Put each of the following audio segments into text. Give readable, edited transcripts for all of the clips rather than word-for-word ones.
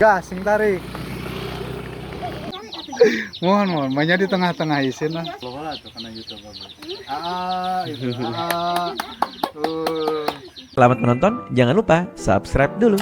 Gas, sing tarik. Mohon, mainnya di tengah-tengah isin lah. Loh tuh kena YouTube itu. Selamat menonton, jangan lupa subscribe dulu.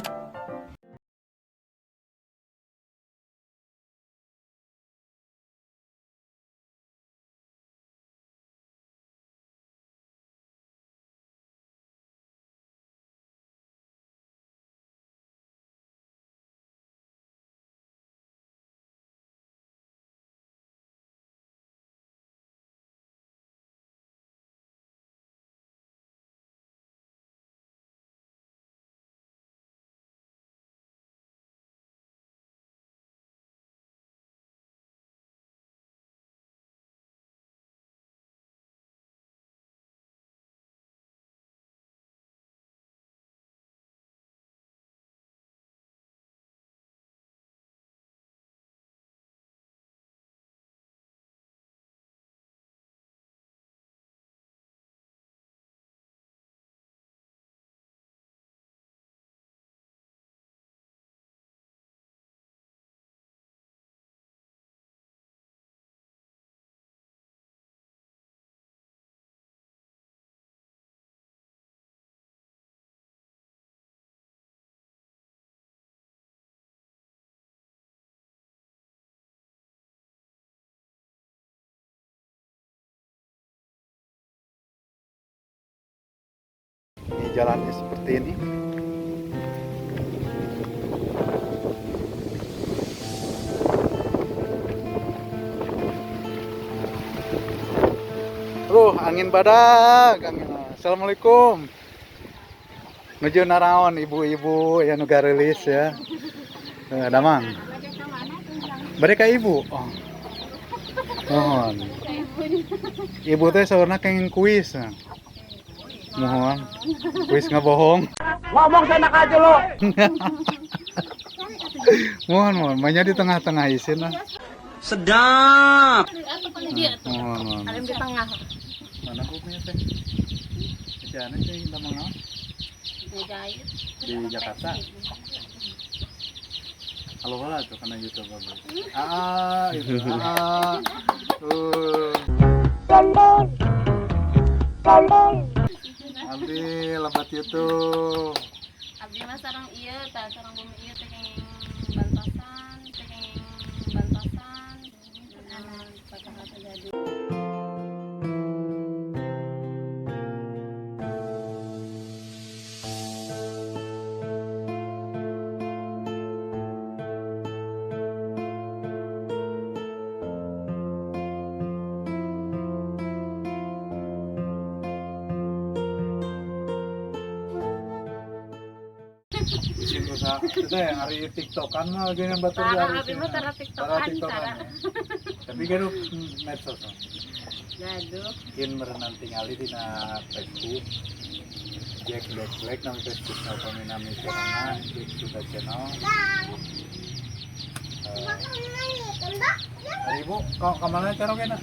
Ini jalannya seperti ini. Angin badak, angin. Assalamualaikum. Nuju naraon ibu-ibu ya nu garelis ya. Damang. Mereka ibu. Oh. Mohon. Ibu teh saurna kenging kuis. Mohon. Kuis ngebohong. Ngomong sana aja lo. Mohon, mainnya di tengah-tengah isin lah. Sedap. Mohon. Ada di tengah. Mana punya teh? Kejana sih kita mau Ngejahit. di Jakarta. Halo tuh kena YouTube itu. Abdi lebat YouTube. Abdi mah sareng ieu tah sareng bumi ieu teh kenging bantasan, patah jadi. Isin usaha itu ya hari TikTokan mah gini batur Tara hari. abdi mah tara TikTokan tara. Tapi gaduh medsos. Gaduh. Mungkin merenang tingali di Facebook. Jack Black nama Facebook kami nami channel Jack Sudah channel. Hari ibu, kau kemana cara kena?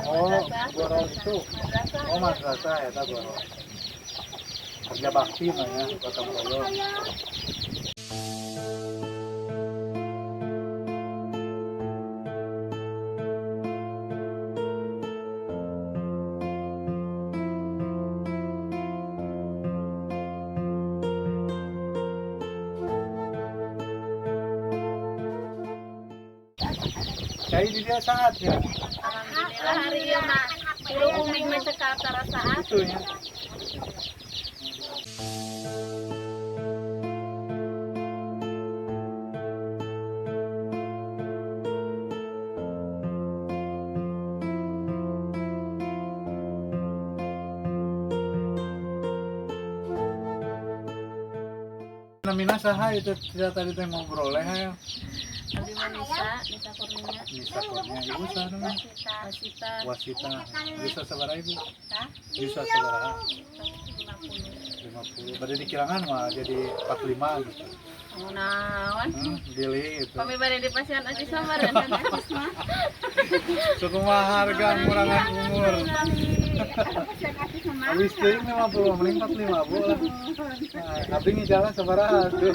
Oh, goro itu. Oh, madrasah ya, tak goro. Kerja bakti mah ya, gotong royong. Kayak di dia saat ya. Alhamdulillah hari ieu mah kudu uming mah cekal tara saat. Itu ya. Namina saha itu tidak tadi teh ngobrol ya. Abdi mah Nisa Kurnia. Nisa Kurnia, ibu saha namanya? Wasita. Wasita. Bisa sabaraha ibu? Hah? Bisa sabaraha? 50. 50. Berarti di Kirangan mah jadi 45 gitu. Naon? Dili itu. Kami bade di Pasian Aji Samar dan Aji mah. Suku mah harga ngurangan umur. apa sih kasih semangat. Habis ting 50 mending 45 lah. Nah, abdi jalan sabaraha tuh.